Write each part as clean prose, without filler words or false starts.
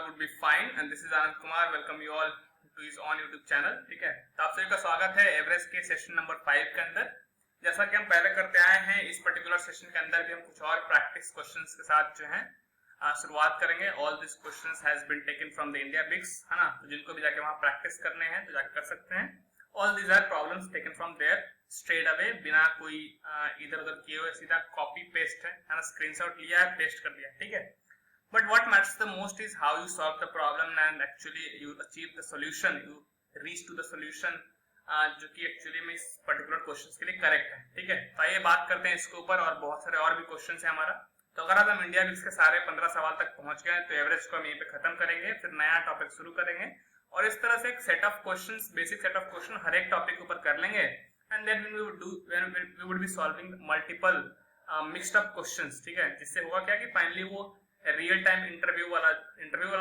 would be fine and this is Anand Kumar. Welcome you all to his on YouTube channel. ठीक है, तो आप सभी का स्वागत है एवरेस्ट के सेशन नंबर 5 के अंदर। जैसा कि हम पहले करते आए हैं, इस पर्टिकुलर सेशन के अंदर भी हम कुछ और प्रैक्टिस क्वेश्चंस के साथ जो है शुरुआत करेंगे। All this questions has been taken from the India Bix, है ना। तो जिनको भी जाके वहां प्रैक्टिस करने हैं तो जाके कर सकते हैं। All these are problems taken from there straight away, बिना कोई इधर उधर किए हुए, सीधा कॉपी पेस्ट है ना, स्क्रीनशॉट लिया है, पेस्ट कर दिया, ठीक है। But what matters the most is how you solve the problem and actually you achieve the solution, you reach to the solution जो कि एक्चुअली में इस पर्टिकुलर क्वेश्चन के लिए करेक्ट है, ठीक है। तो आइए बात करते हैं इसके ऊपर, और बहुत सारे और भी क्वेश्चन है हमारा। तो अगर आज हम इंडिया बिग्स के सारे 15 सवाल तक पहुंच गए तो एवरेज को हम यहीं पे खत्म करेंगे, फिर नया टॉपिक शुरू करेंगे और इस तरह से एक set of questions, basic set of question हर एक टॉपिक के ऊपर कर लेंगे। And then we would be solving multiple mixed up questions, ठीक है। जिससे होगा क्या कि फाइनली वो रियल टाइम इंटरव्यू वाला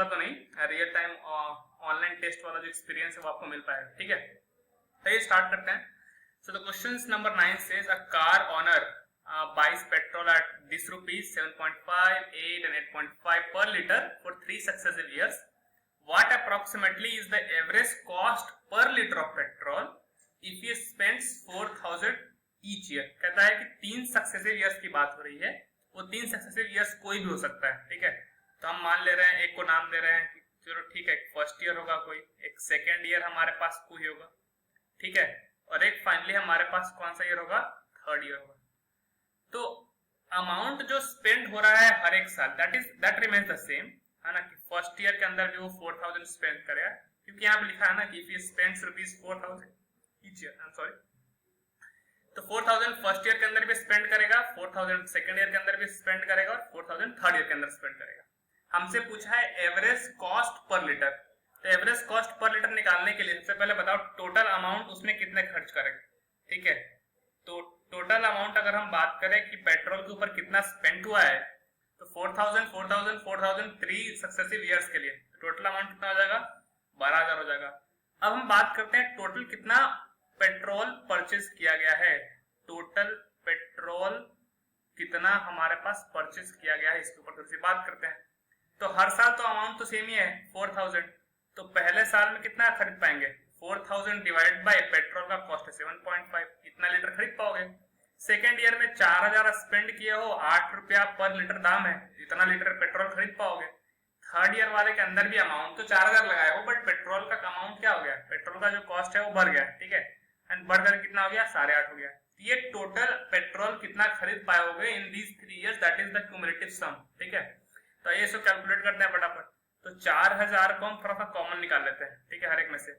तो नहीं, रियल टाइम ऑनलाइन टेस्ट वाला जो एक्सपीरियंस है वो आपको मिल पाएगा, ठीक है। तो ये स्टार्ट करते हैं। So the question number 9 says a car owner buys petrol at this rupees 7.5, 8 and 8.5 per liter for 3 successive years. What approximately is the average cost per liter of petrol if he spends 4,000 each year? कहता है कि 3 successive years की बात हो रही है। वो 3 successive years कोई भी हो सकता है, ठीक है। तो हम मान ले रहे हैं, एक को नाम दे रहे हैं कि चलो ठीक है, फर्स्ट ईयर होगा कोई, एक सेकेंड ईयर हमारे पास कोई होगा, ठीक है, और एक फाइनली हमारे पास कौन सा ईयर होगा, थर्ड ईयर होगा। तो अमाउंट जो स्पेंड हो रहा है हर एक साल, दैट रिमेन्स द सेम, है ना। कि फर्स्ट ईयर के अंदर भी वो 4,000 स्पेंड करेगा, क्योंकि यहाँ पे लिखा है ना कि if he spends rupees 4,000 each year, I am sorry. तो 4,000 फर्स्ट ईयर के अंदर भी स्पेंड करेगा, 4,000 सेकंड ईयर के अंदर भी स्पेंड करेगा और 4,000 थर्ड ईयर के अंदर स्पेंड करेगा। हमसे पूछा है एवरेज कॉस्ट पर लीटर। तो एवरेज कॉस्ट पर लीटर निकालने के लिए सबसे पहले बताओ टोटल अमाउंट उसने कितने खर्च करेगा, ठीक है। तो टोटल अमाउंट अगर हम बात करें कि पेट्रोल के ऊपर कितना स्पेंड हुआ है, तो 4,000 4,000 4,000 3 सक्सेसिव ईयर्स के लिए टोटल अमाउंट कितना हो जाएगा, 12,000 हो जाएगा। अब हम बात करते हैं टोटल कितना पेट्रोल परचेज किया गया है। टोटल पेट्रोल कितना हमारे पास परचेज किया गया है, इसके ऊपर थोड़ी सी बात करते हैं। तो हर साल तो अमाउंट तो सेम ही है 4,000, तो पहले साल में कितना खरीद पाएंगे, 4,000 डिवाइड बाय पेट्रोल का कॉस्ट है 7.5, इतना लीटर खरीद पाओगे। सेकेंड ईयर में 4,000 स्पेंड किए हो, 8 रुपया पर लीटर दाम है, इतना लीटर पेट्रोल खरीद पाओगे। थर्ड ईयर वाले के अंदर भी अमाउंट तो 4,000 लगाए हो, बट पेट्रोल का अमाउंट क्या हो गया, पेट्रोल का जो कॉस्ट है वो बढ़ गया, ठीक है, एंड बढ़कर कितना हो गया, 8.5 हो गया। ये टोटल पेट्रोल कितना खरीद पाओगे in these 3 years, that is the cumulative sum, ठीक है। तो ये इसको कैलकुलेट करते हैं फटाफट। तो 4,000 को हम थोड़ा सा कॉमन निकाल लेते हैं, ठीक है, हर एक में से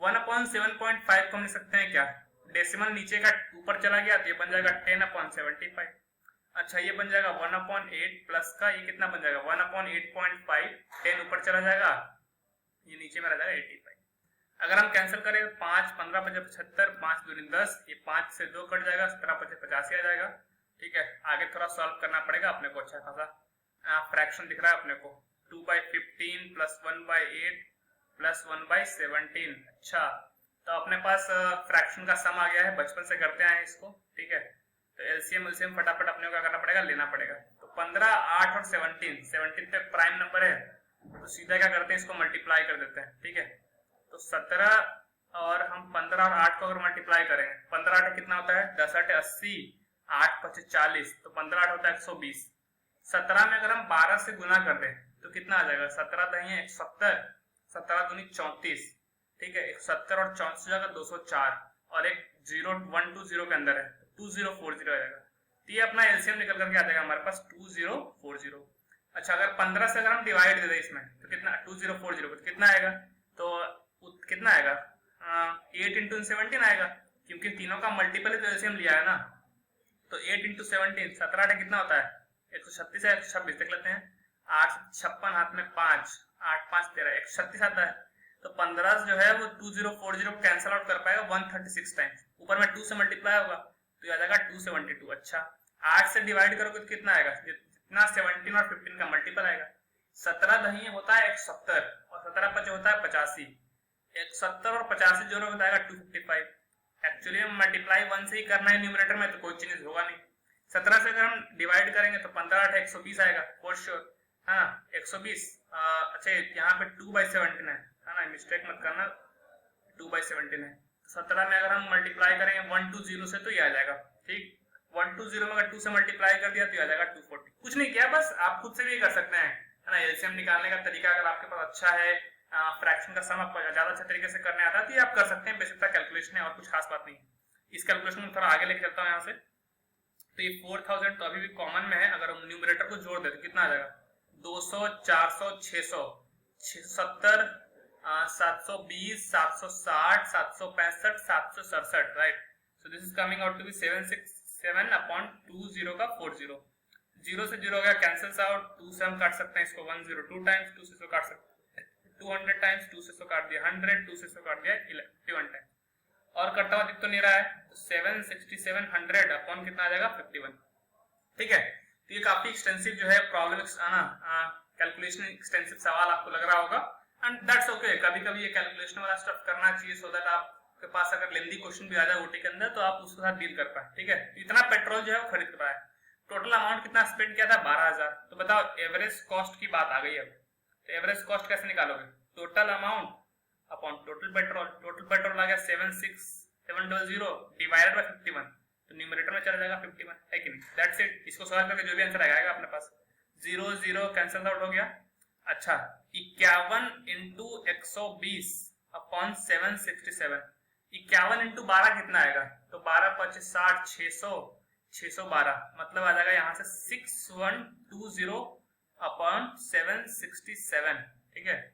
1/7.5 को हम लिख सकते हैं क्या, डेसिमल नीचे का ऊपर चला गया तो ये बन जाएगा 10/75। अच्छा, ये बन जाएगा 1/8 प्लस का ये कितना बन जाएगा 1/8.5, 10 ऊपर चला जाएगा, ये नीचे में रह जाएगा 85। अगर हम कैंसिल करें 5 15 75, 5 दूनी 10, ये 5 से 2 कट जाएगा, 17 25 85 आ जाएगा, ठीक है। आगे थोड़ा सॉल्व करना पड़ेगा अपने को, अच्छा खासा फ्रैक्शन दिख रहा है अपने को, 2/15 प्लस 1/8 प्लस 1/17। अच्छा, तो अपने पास फ्रैक्शन का सम आ गया है, बचपन से करते आए इसको, ठीक है। तो एलसीएम फटाफट अपने को क्या करना पड़ेगा, लेना पड़ेगा। तो 15, 8 और 17 पे प्राइम नंबर है, तो सीधा क्या करते हैं, इसको मल्टीप्लाई कर देते हैं, ठीक है। तो 17 और हम 15 और 8 को अगर मल्टीप्लाई करेंगे, 15 8 कितना होता है, 10 8 80, 8 5 40, तो 15 8 होता है 120। 17 में अगर हम 12 से गुना कर दें तो कितना आ जाएगा, 17 दही 170, 17 दूनी 34, ठीक है, 170 और 34 हो जाएगा 204, और एक 0 1 2 0 के अंदर है 2040 आ जाएगा। तो ये अपना एलसीएम निकल करके आ जाएगा हमारे पास 2040। अच्छा, अगर 15 से अगर हम डिवाइड दे दें इसमें तो कितना 2040 को कितना आएगा, तो कितना आएगा 8 × 17 आएगा, क्योंकि तीनों का मल्टीपल तो एलसीएम लिया है ना। तो 8 × 17, 17 8 कितना होता है 136 है, 126 देख लेते हैं, 8 56 हाथ में 5, 8 5 13, 136 आता है। तो 15 जो है वो 2040 कैंसिल आउट कर पाएगा 136 टाइम्स, ऊपर में 2 से मल्टीप्लाई होगा तो ये आ जाएगा 272। अच्छा, 8 से डिवाइड करोगे तो कितना आएगा, जितना 17 और 15 का मल्टीपल आएगा। 17 दही होता है 170 और 17 5 होता है 85, 170 और 85 जोड़ोगे तो आएगा 255। एक्चुअली हम मल्टीप्लाई 1 से ही करना है न्यूमरेटर में, तो कोई चेंज होगा नहीं। 17 से अगर हम डिवाइड करेंगे तो 15 8 120 आएगा फॉर श्योर, हाँ 120, अच्छा यहाँ पे 2/17 है ना, मिस्टेक मत करना, 2/17 है। 17 में अगर हम मल्टीप्लाई करेंगे 120 से तो ये आ जाएगा, ठीक। 120 में अगर 2 से मल्टीप्लाई कर दिया तो ये आ जाएगा 240। कुछ नहीं किया, बस आप खुद से भी कर सकते हैं, है ना। एलसीएम निकालने का तरीका अगर आपके पास अच्छा है, फ्रैक्शन का सम आपको ज्यादा अच्छे तरीके से करने आता है तो ये आप कर सकते हैं, बेसिक कैलकुलेशन है और कुछ खास बात नहीं है। इस कैलकुलेशन में थोड़ा आगे लेके चलता हूँ यहाँ से। तो ये 4000 तो अभी भी कॉमन में है, अगर हम न्यूमरेटर को जोड़ दे तो कितना आ जाएगा, 200, 400, 600, 670, 720, 760, 765, 767, right. So this is coming out to be 767/20 का 40। 0 से 0 हो गया, कैंसिल्स आउट। 2 से हम काट सकते हैं इसको 102 टाइम्स, 2 से 100 काट सकते हैं 200 टाइम्स, 2 से 100 काट दिया 100, 2 से 100 काट दिया 51 टाइम्स, और कटता हुआ दिख तो नहीं रहा है, तो 76700 अपॉन कितना आ जाएगा, 51, ठीक है। तो ये काफी एक्सटेंसिव जो है प्रॉब्लम, कैलकुलेशन एक्सटेंसिव सवाल आपको लग रहा होगा, एंड दैट्स ओके। कभी कभी ये कैलकुलेशन वाला स्टफ करना चाहिए, सो दैट आपके पास अगर लेंदी क्वेश्चन भी आ जाए ओटी के अंदर तो आप उसके साथ डील कर पाए, ठीक है। इतना पेट्रोल जो है वो खरीद पाए। टोटल अमाउंट कितना स्पेंड किया था, 12000। तो बताओ एवरेज कॉस्ट की बात आ गई अब, तो एवरेज कॉस्ट कैसे निकालोगे, total amount upon total petrol. Total petrol आ गया 76700 डिवाइडेड बाय 51, तो न्यूमरेटर में चला जाएगा 51, है कि नहीं। That's it. इसको सॉल्व करके जो भी आंसर आएगा अपने पास, 0 0 कैंसिल आउट हो गया। अच्छा, 51 इंटू 120 अपॉन 767, 51 इंटू 12 कितना आएगा, तो 12 5 60, 600, 612, मतलब आ जाएगा यहाँ से 6120 अपॉन 767, ठीक है।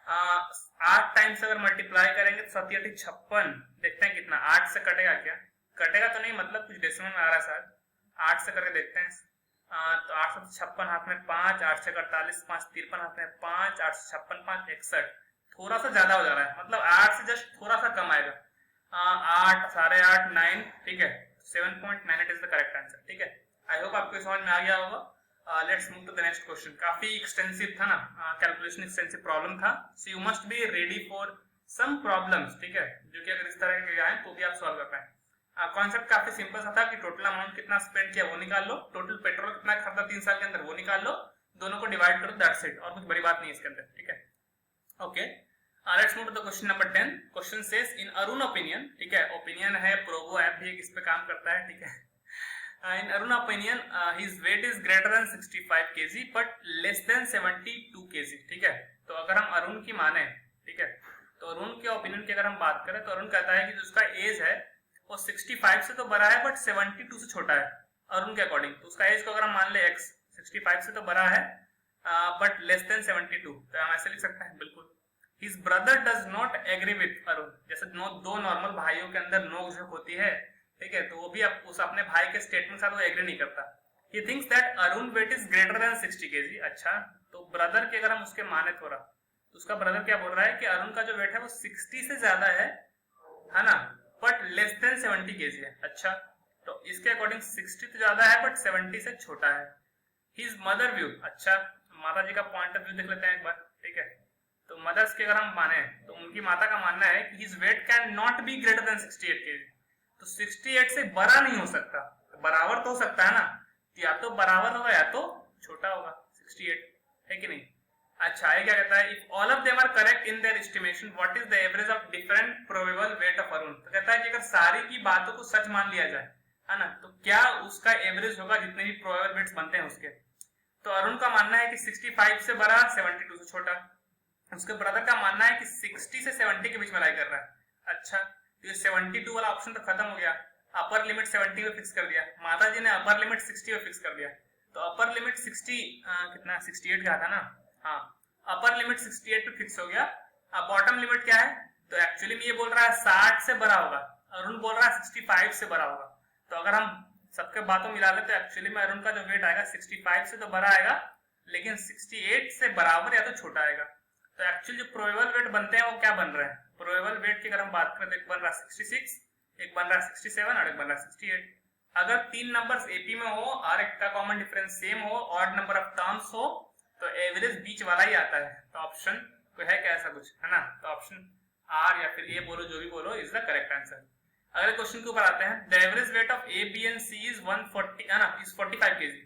8 टाइम्स अगर मल्टीप्लाई करेंगे तो 7 8 56, देखते हैं कितना, 8 से कटेगा क्या, कटेगा तो नहीं, मतलब कुछ डेसिमल में आ रहा है शायद, 8 से करके देखते हैं। तो 8 से 56 हाथ में 5, 8 से 48, 5 53 हाथ में 5, 8 से 56 5 61, थोड़ा सा ज्यादा हो जा रहा है, मतलब 8 से जस्ट थोड़ा सा कम आएगा, 8 8.5 9, ठीक है। 7.98 इज द करेक्ट आंसर, ठीक है। आई होप आपको समझ में आ गया होगा। Let's move to the next question. काफी एक्सटेंसिव था ना, कैलकुलेशन एक्सटेंसिव प्रॉब्लम था, so you must be ready for some problems, ठीक है, जो कि अगर इस तरह के आए तो भी आप सॉल्व कर पाए। कॉन्सेप्ट काफी सिंपल सा था कि टोटल अमाउंट कितना स्पेंड किया वो निकाल लो, टोटल पेट्रोल कितना खर्चा 3 साल के अंदर वो निकाल लो, दोनों को डिवाइड करो, दैट्स इट, और कुछ बड़ी बात नहीं है इसके अंदर, ठीक है। Okay, let's move to the question number 10। Question says in Arun opinion, ठीक है, ओपिनियन है, प्रोवो ऐप भी इस पे काम करता है, ठीक है। In Arun opinion, his weight is greater than 65 kg but less than 72 kg, ठीक है। तो अगर हम अरुण की माने, ठीक है, तो अरुण के ओपिनियन की अगर हम बात करें तो अरुण कहता है कि जो उसका एज है वो 65 से तो बड़ा है बट 72 से छोटा है, अरुण के अकॉर्डिंग। तो उसका एज को अगर हम मान ले x, 65 से तो बड़ा है बट लेस देन 72, तो हम ऐसे लिख सकते हैं, बिल्कुल। His brother does not agree with Arun, जैसे दो नॉर्मल भाइयों के अंदर नोक-झोंक होती है, ठीक है, तो वो भी उस अपने भाई के स्टेटमेंट के साथ वो एग्री नहीं करता। He thinks that Arun weight is greater than 60 kg। अच्छा, तो ब्रदर के अगर हम उसके माने थोड़ा, तो उसका ब्रदर क्या बोल रहा है कि अरुण का जो वेट है वो 60 से ज्यादा है ना, बट लेस देन 70 kg है। अच्छा, तो इसके अकॉर्डिंग 60 तो ज्यादा है बट 70 से छोटा है। His mother view, अच्छा, माता जी का पॉइंट ऑफ व्यू देख लेते हैं एक बार, ठीक है। तो मदर्स के अगर हम माने तो उनकी माता का मानना है कि his weight can not be greater than 68 kg, तो 68 से बड़ा नहीं हो सकता, तो बराबर तो हो सकता है ना, या तो बराबर होगा या तो छोटा होगा 68, है कि नहीं। अच्छा, ये क्या कहता है, if all of them are correct in their estimation what is the average of different probable weight of Arun. तो कहता है कि अगर सारी की बातों को सच मान लिया जाए, है ना, तो क्या उसका एवरेज होगा जितने भी प्रोबेबल वेट्स बनते हैं उसके। तो अरुण का मानना है कि 65 से बड़ा, 72 से छोटा। उसके ब्रदर का मानना है कि 60 से 70 के बीच में लाई कर रहा है। अच्छा, तो ये 72 वाला ऑप्शन तो खत्म हो गया, अपर लिमिट 70 पे फिक्स कर दिया, माता जी ने अपर लिमिट 60 पे फिक्स कर दिया। तो अपर लिमिट 60 कितना 68 का था ना, हाँ, अपर लिमिट 68 पे फिक्स हो गया। अब बॉटम लिमिट क्या है, तो एक्चुअली में ये बोल रहा है 60 से बड़ा होगा, अरुण बोल रहा है 65 से बड़ा होगा। तो अगर हम सबके बातों मिला ले तो एक्चुअली में अरुण का जो वेट आएगा 65 से तो बड़ा आएगा, लेकिन 68 से बराबर या तो छोटा आएगा। तो एक्चुअली जो प्रोबेबल वेट बनते हैं वो क्या बन रहे हैं, प्रोबेबल वेट की अगर हम बात करें तो एक बन रहा है 66, एक बन रहा है 67 और एक बन रहा है 68। अगर 3 नंबर्स एपी में हो और एक का कॉमन डिफरेंस सेम हो, ऑड नंबर ऑफ टर्म्स हो, तो एवरेज बीच वाला ही आता है। तो ऑप्शन कोई है क्या ऐसा कुछ, है ना, तो ऑप्शन आर या फिर ए बोलो, जो भी बोलो, इज द करेक्ट आंसर। अगले क्वेश्चन के ऊपर आते हैं। The average weight of A B and C is 140, है ना, इज 45 kg।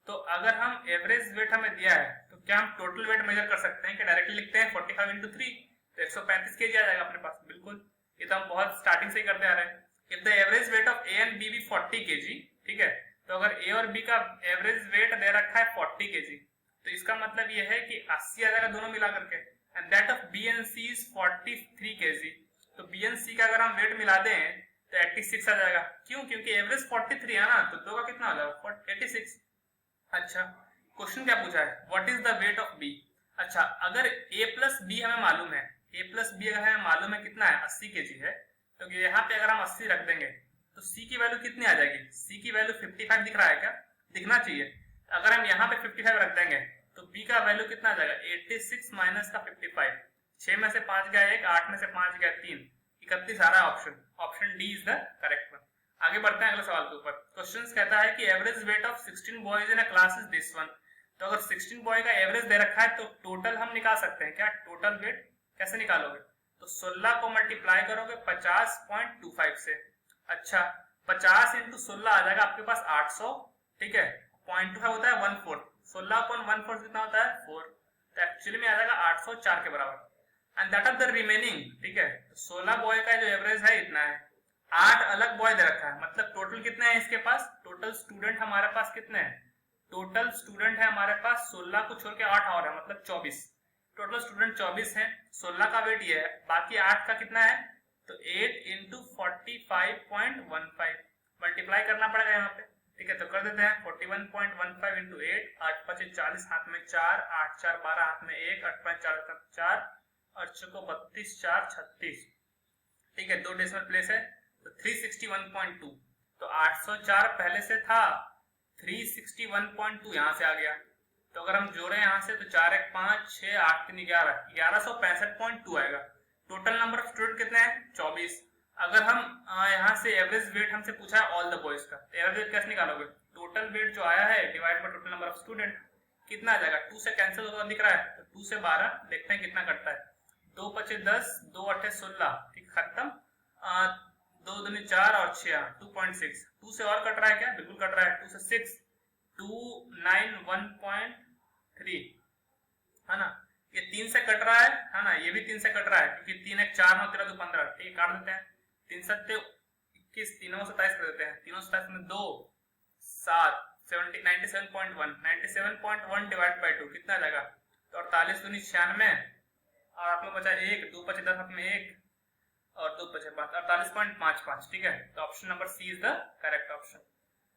तो अगर हम एवरेज वेट हमें दिया है तो क्या हम टोटल वेट मेजर कर सकते हैं कि डायरेक्टली लिखते हैं 45 इंटू 3 तो 135 kg आ जाएगा अपने पास? बिल्कुल, ये तो हम बहुत स्टार्टिंग से ही करते आ रहे हैं। If the average weight of A and B भी 40 kg, ठीक है, तो अगर ए और बी का एवरेज वेट दे रखा है 40 kg, तो इसका मतलब ये है कि 80 आ जाएगा दोनों मिला करके, and that of B and C is 43 kg। तो बी एंड सी का अगर हम वेट मिला दें तो 86 आ जाएगा। क्यों? क्योंकि एवरेज 43 है ना, तो दो का कितना हो जाएगा? 86। अच्छा, क्वेश्चन क्या पूछा है? What is the weight of B? अच्छा, अगर a प्लस बी हमें मालूम है, a प्लस बी अगर हमें मालूम है कितना है, 80 kg है, तो यहाँ पे अगर हम 80 रख देंगे तो c की वैल्यू कितनी आ जाएगी? c की वैल्यू 55 दिख रहा है क्या? दिखना चाहिए। अगर हम यहाँ पे 55 रख देंगे तो b का वैल्यू कितना आ जाएगा? 86 माइनस का 55, 6 में से 5 गया 1, 8 में से 5 गया 3, 31 आ रहा है option. Option D is the correct one. आगे बढ़ते हैं अगले सवाल के ऊपर। क्वेश्चन कहता है कि average weight of 16 boys in a class is this one. तो अगर 16 बॉय का एवरेज दे रखा है तो टोटल हम निकाल सकते हैं क्या? टोटल वेट कैसे निकालोगे? तो 16 को मल्टीप्लाई करोगे 50.25 से। अच्छा, 50 इंटू 16 आ जाएगा आपके पास 800, ठीक है, 0.25 होता है 1/4, 16/1/4 कितना होता है? 4, तो एक्चुअली में आ जाएगा 804 के बराबर। And that of the remaining, ठीक है, 16 बॉय का जो एवरेज है इतना है, 8 अलग बॉय दे रखा है, मतलब टोटल कितने हैं इसके पास? टोटल स्टूडेंट हमारे पास कितने हैं? टोटल स्टूडेंट है हमारे पास 16 को छोड़ के 8 और है, मतलब 24। टोटल स्टूडेंट 24 है, 16 का वेट ये है, बाकी 8 का कितना है? तो 8 इंटू 45.15 मल्टीप्लाई करना पड़ेगा यहाँ पे, ठीक है, तो कर देते हैं 41.15 इंटू 8, 8 5 40, हाथ में 4, 8 4 12, हाथ में 1, 8 5 4 4, और 32 4 36, ठीक है, 2 डेसिमल प्लेस है, तो 361.2। तो 804 पहले से था, 361.2 यहाँ से आ गया, तो अगर हम जोड़े यहाँ से तो 4 1 5 6 8 3 11, 1165.2 आएगा। टोटल नंबर ऑफ स्टूडेंट कितने हैं? 24। अगर हम यहाँ से एवरेज वेट हमसे पूछा है ऑल द बॉयज का, तो एवरेज वेट कैसे निकालोगे? टोटल वेट जो आया है divide by total number of student, कितना आ जाएगा? 2 से कैंसिल होता दिख रहा है, तो 2 से 12, देखते हैं कितना कटता है। 2 5 10, 2 8 16, ठीक, खत्म। 2 दूनी 4 और 6 2.6। 2 से और कट रहा है क्या? बिल्कुल कट रहा है, 2 से 6, 291.3, है ना। ये 3 से कट रहा है ना, ये भी 3 से कट रहा है, क्योंकि 3 1 4 9 13 2 15, ठीक है, काट देते हैं। 3 7 21, 3 27 कर देते हैं, 3 27 में 2 7 97.1, 97.1 डिवाइड बाय 2 कितना आ जाएगा? तो 48 दूनी 96, और आप लोग बचा 1, 2 5 10 में 1 और 2 5 5, 48.55, ठीक है, तो option number C is the correct option.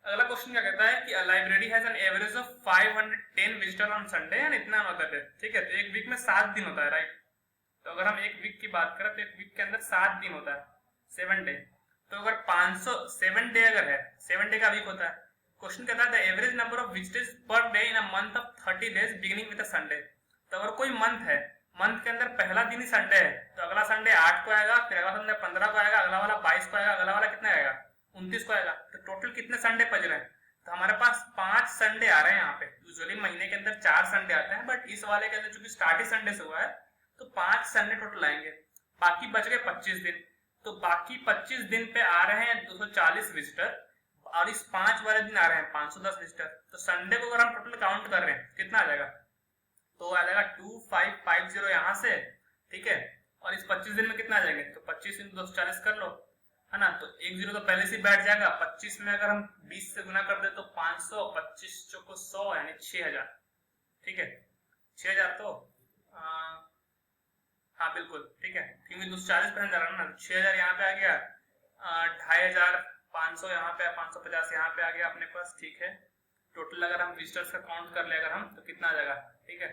अगला क्वेश्चन क्या कहता है कि a library has an average of 510 visitor on Sunday and इतना होता है, ठीक है, तो एक वीक में 7 दिन होता है, राइट। तो अगर हम एक वीक की बात करें तो एक वीक के अंदर 7 दिन होता है, 7 डे। तो अगर 507 डे अगर है, 7 डे का वीक होता है। क्वेश्चन कहता है the average number of visitors per day in a month of 30 days beginning with a Sunday. तो अगर कोई मंथ है, मंथ के अंदर पहला दिन ही संडे है, तो अगला संडे 8 को आएगा, फिर अगला संडे 15 को आएगा, अगला वाला 22 को आएगा, अगला वाला कितना आएगा? 29 को आएगा। तो टोटल कितने संडे बच रहे हैं? तो हमारे पास 5 संडे आ रहे हैं यहाँ पे। यूजुअली महीने के अंदर 4 संडे आते हैं, बट इस वाले के अंदर चूंकि स्टार्ट ही संडे से हुआ है तो 5 संडे टोटल आएंगे। बाकी बच गए 25 दिन, तो बाकी 25 दिन पे आ रहे हैं 240 विजिटर, और इस 5 वाले दिन आ रहे हैं 510 विजिटर। तो संडे को अगर हम टोटल काउंट कर रहे हैं कितना आ जाएगा? तो आ जाएगा 2550 यहाँ से, ठीक है, और इस 25 दिन में कितना आ जाएंगे? तो 25 इंटू 240 कर लो, है ना, तो 1 0 तो पहले से बैठ जाएगा। 25 में अगर हम 20 से गुना कर दे तो 500, 25 चौको 100 यानी 6000, ठीक है, 6000 तो हाँ बिल्कुल, ठीक है, क्योंकि 240% जा रहा है ना, 6000 यहाँ पे आ गया, 2500 यहाँ पे, 550 यहाँ पे आ गया अपने पास, ठीक है। टोटल अगर हम विजिटर्स का काउंट कर ले अगर हम, तो कितना आ जाएगा? ठीक है,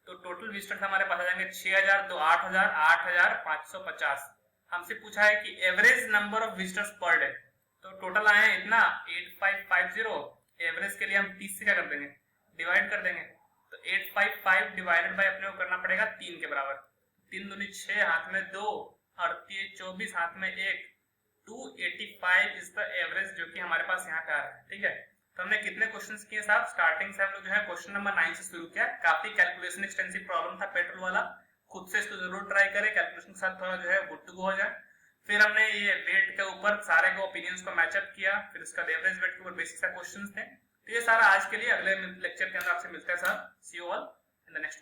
तो टोटल विजिटर्स हमारे पास आ जाएंगे 6000, तो 8000, 8550। हमसे पूछा है कि average number of visitors per day, तो टोटल आए हैं इतना 8550। एवरेज के लिए हम 30 से क्या कर देंगे? डिवाइड कर देंगे। तो 855 डिवाइडेड बाय अपने को करना पड़ेगा 3 के बराबर। 3 दूनी 6, हाथ में 2, और 24 हाथ में 1, 285 इज द एवरेज जो कि हमारे पास यहाँ पे आ रहा है, ठीक है। तो हमने कितने क्वेश्चंस किए साहब? स्टार्टिंग से हम लोग जो है क्वेश्चन नंबर 9 से शुरू किया। काफी कैलकुलेशन एक्सटेंसिव प्रॉब्लम था पेट्रोल वाला, खुद से इसको जरूर ट्राई करें, कैलकुलेशन के साथ थोड़ा जो है गुड टू गो हो जाए। फिर हमने ये वेट के ऊपर सारे के ओपिनियंस को मैचअप किया, फिर उसका एवरेज वेट के ऊपर बेसिक सा क्वेश्चंस थे। तो ये सारा आज के लिए, अगले लेक्चर के अंदर आपसे मिलता है sir. See you all. In the next